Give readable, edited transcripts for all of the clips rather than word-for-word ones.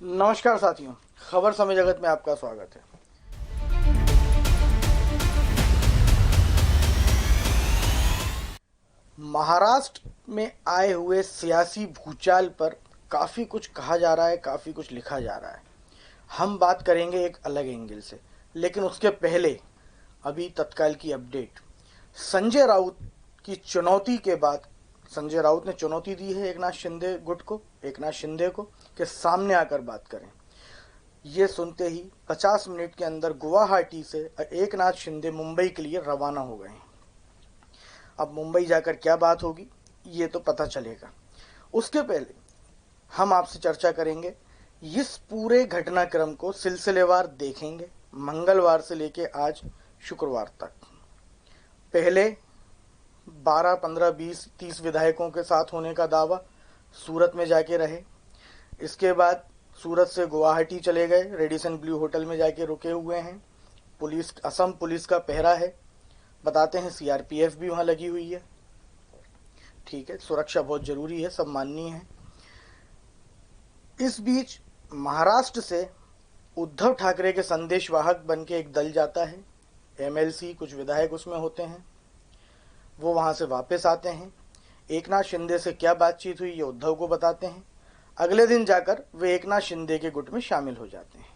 नमस्कार साथियों, खबर समय जगत में आपका स्वागत है। महाराष्ट्र में आए हुए सियासी भूचाल पर काफ़ी कुछ कहा जा रहा है, काफ़ी कुछ लिखा जा रहा है। हम बात करेंगे एक अलग एंगल से, लेकिन उसके पहले अभी तत्काल की अपडेट। संजय राउत की चुनौती के बाद संजय राउत ने चुनौती दी है एकनाथ शिंदे को कि सामने आकर बात करें। ये सुनते ही 50 मिनट के अंदर गुवाहाटी से एकनाथ शिंदे मुंबई के लिए रवाना हो गए हैं। अब मुंबई जाकर क्या बात होगी ये तो पता चलेगा। उसके पहले हम आपसे चर्चा करेंगे, इस पूरे घटनाक्रम को सिलसिलेवार देखेंगे, मंगलवार से लेके आज शुक्रवार तक। पहले 12, 15, 20, 30 विधायकों के साथ होने का दावा सूरत में जाके रहे। इसके बाद सूरत से गुवाहाटी चले गए, रेडिसन ब्लू होटल में जाके रुके हुए हैं। असम पुलिस का पहरा है, बताते हैं सीआरपीएफ भी वहां लगी हुई है। ठीक है, सुरक्षा बहुत जरूरी है, सब माननीय है। इस बीच महाराष्ट्र से उद्धव ठाकरे के संदेशवाहक बन के एक दल जाता है, एमएलसी, कुछ विधायक उसमें होते हैं। वो वहां से वापस आते हैं। एकनाथ शिंदे से क्या बातचीत हुई ये उद्धव को बताते हैं। अगले दिन जाकर वे एकनाथ शिंदे के गुट में शामिल हो जाते हैं।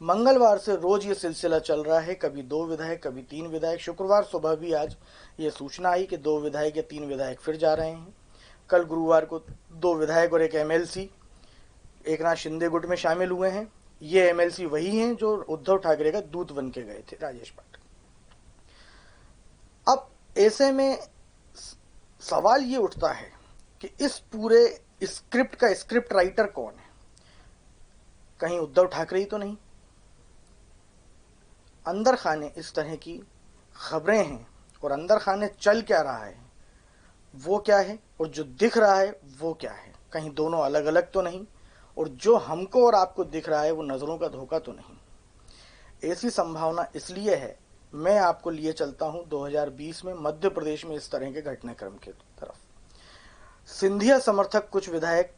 मंगलवार से रोज ये सिलसिला चल रहा है, कभी 2 विधायक, कभी 3 विधायक। शुक्रवार सुबह भी आज ये सूचना आई कि 2 विधायक या 3 विधायक फिर जा रहे हैं। कल गुरुवार को 2 विधायक और एक एमएलसी एकनाथ शिंदे गुट में शामिल हुए हैं। ये एमएलसी वही हैं जो उद्धव ठाकरे का दूत बन के गए थे, राजेश पाठक। अब ऐसे में सवाल ये उठता है कि इस पूरे स्क्रिप्ट का स्क्रिप्ट राइटर कौन है? कहीं उद्धव ठाकरे ही तो नहीं? अंदर खाने इस तरह की खबरें हैं, और अंदर खाने चल क्या रहा है वो क्या है, और जो दिख रहा है वो क्या है? कहीं दोनों अलग अलग तो नहीं, और जो हमको और आपको दिख रहा है वो नजरों का धोखा तो नहीं? ऐसी संभावना इसलिए है, मैं आपको लिए चलता हूं 2020 में मध्य प्रदेश में इस तरह के घटनाक्रम की तरफ। सिंधिया समर्थक कुछ विधायक,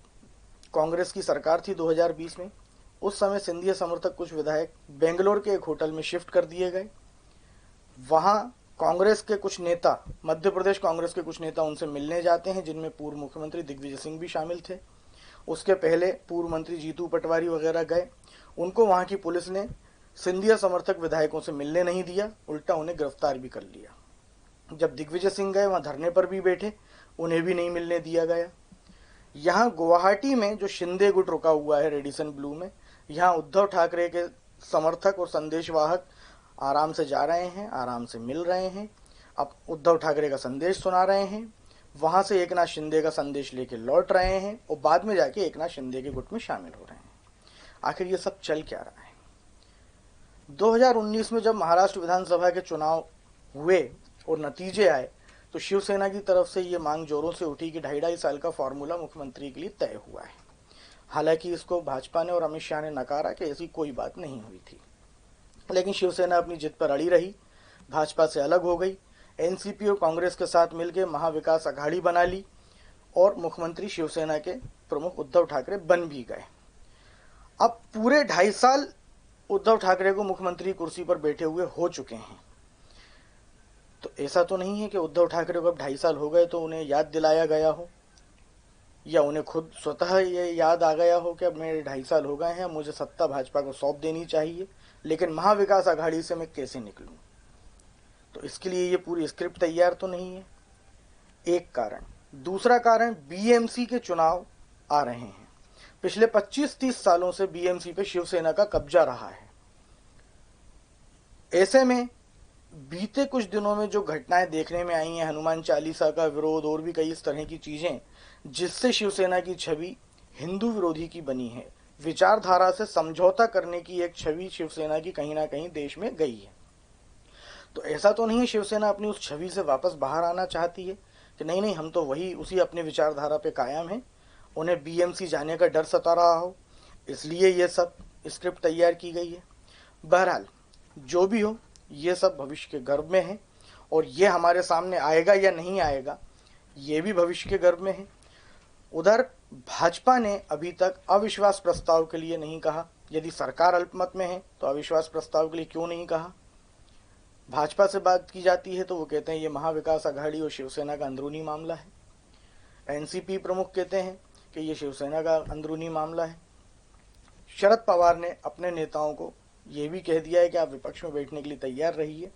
कांग्रेस की सरकार थी 2020 में, उस समय सिंधिया समर्थक कुछ विधायक बेंगलोर के एक होटल में शिफ्ट कर दिए गए। वहां कांग्रेस के कुछ नेता, मध्य प्रदेश कांग्रेस के कुछ नेता उनसे मिलने जाते हैं, जिनमें पूर्व मुख्यमंत्री दिग्विजय सिंह भी शामिल थे। उसके पहले पूर्व मंत्री जीतू पटवारी वगैरह गए। उनको वहां की पुलिस ने सिंधिया समर्थक विधायकों से मिलने नहीं दिया, उल्टा उन्हें गिरफ्तार भी कर लिया। जब दिग्विजय सिंह गए वहां धरने पर भी बैठे, उन्हें भी नहीं मिलने दिया गया। यहाँ गुवाहाटी में जो शिंदे गुट रुका हुआ है रेडिसन ब्लू में, यहाँ उद्धव ठाकरे के समर्थक और संदेशवाहक आराम से जा रहे हैं, आराम से मिल रहे हैं, अब उद्धव ठाकरे का संदेश सुना रहे हैं, वहां से एकनाथ शिंदे का संदेश लेके लौट रहे हैं, और बाद में जाके एकनाथ शिंदे के गुट में शामिल हो रहे हैं। आखिर ये सब चल क्या रहा है? 2019 में जब महाराष्ट्र विधानसभा के चुनाव हुए और नतीजे आए, तो शिवसेना की तरफ से ये मांग जोरों से उठी कि 2.5 साल का फॉर्मूला मुख्यमंत्री के लिए तय हुआ है। हालांकि इसको भाजपा ने और अमित शाह ने नकारा कि ऐसी कोई बात नहीं हुई थी, लेकिन शिवसेना अपनी जिद पर अड़ी रही, भाजपा से अलग हो गई, एनसीपी और कांग्रेस के साथ मिलकर महाविकास अघाड़ी बना ली, और मुख्यमंत्री शिवसेना के प्रमुख उद्धव ठाकरे बन भी गए। अब पूरे 2.5 साल उद्धव ठाकरे को मुख्यमंत्री कुर्सी पर बैठे हुए हो चुके हैं। तो ऐसा तो नहीं है कि उद्धव ठाकरे को अब 2.5 साल हो गए तो उन्हें याद दिलाया गया हो, या उन्हें खुद स्वतः ये याद आ गया हो कि अब मेरे 2.5 साल हो गए हैं, मुझे सत्ता भाजपा को सौंप देनी चाहिए, लेकिन महाविकास अघाड़ी से मैं कैसे निकलूं? तो इसके लिए ये पूरी स्क्रिप्ट तैयार तो नहीं है, एक कारण। दूसरा कारण, बीएमसी के चुनाव आ रहे हैं। पिछले 25-30 सालों से बीएमसी पे शिवसेना का कब्जा रहा है। ऐसे में बीते कुछ दिनों में जो घटनाएं देखने में आई हैं, हनुमान चालीसा का विरोध और भी कई इस तरह की चीजें, जिससे शिवसेना की छवि हिंदू विरोधी की बनी है, विचारधारा से समझौता करने की एक छवि शिवसेना की कहीं ना कहीं देश में गई है। तो ऐसा तो नहीं है शिवसेना अपनी उस छवि से वापस बाहर आना चाहती है कि नहीं नहीं हम तो वही उसी अपने विचारधारा पे कायम है, उन्हें बीएमसी जाने का डर सता रहा हो, इसलिए ये सब स्क्रिप्ट तैयार की गई है। बहरहाल जो भी हो, ये सब भविष्य के गर्भ में है, और ये हमारे सामने आएगा या नहीं आएगा ये भी भविष्य के गर्भ में है। उधर भाजपा ने अभी तक अविश्वास प्रस्ताव के लिए नहीं कहा। यदि सरकार अल्पमत में है तो अविश्वास प्रस्ताव के लिए क्यों नहीं कहा? भाजपा से बात की जाती है तो वो कहते हैं ये महाविकास आघाड़ी और शिवसेना का अंदरूनी मामला है। एनसीपी प्रमुख कहते हैं कि ये शिवसेना का अंदरूनी मामला है। शरद पवार ने अपने नेताओं को ये भी कह दिया है कि आप विपक्ष में बैठने के लिए तैयार रहिए,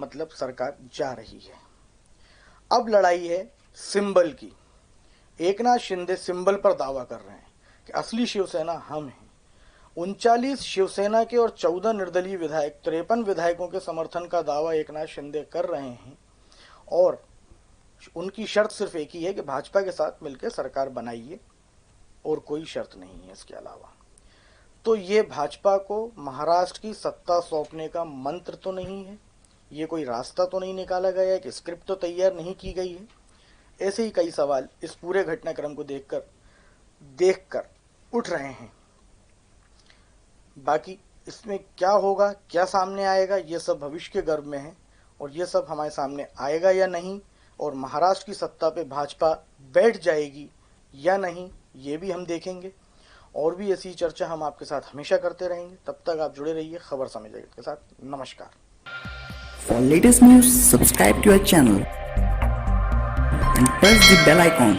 मतलब सरकार जा रही है। अब लड़ाई है सिंबल की। एकनाथ शिंदे सिंबल पर दावा कर रहे हैं कि असली शिवसेना हम हैं। 39 शिवसेना के और 14 निर्दलीय विधायक 53 विधायकों के समर्थन का दावा एकनाथ शिंदे कर रहे हैं और उनकी शर्त सिर्फ एक ही है कि भाजपा के साथ मिलकर सरकार बनाइए, और कोई शर्त नहीं है इसके अलावा। तो ये भाजपा को महाराष्ट्र की सत्ता सौंपने का मंत्र तो नहीं है, ये कोई रास्ता तो नहीं निकाला गया है, कि स्क्रिप्ट तो तैयार नहीं की गई है। ऐसे ही कई सवाल इस पूरे घटनाक्रम को देखकर उठ रहे हैं। बाकी इसमें क्या होगा, क्या सामने आएगा, ये सब भविष्य के गर्भ में है, और ये सब हमारे सामने आएगा या नहीं, और महाराष्ट्र की सत्ता पे भाजपा बैठ जाएगी या नहीं, ये भी हम देखेंगे। और भी ऐसी चर्चा हम आपके साथ हमेशा करते रहेंगे। तब तक आप जुड़े रहिए खबर समय जगत के साथ। नमस्कार। For latest news, subscribe to our channel and press the bell icon.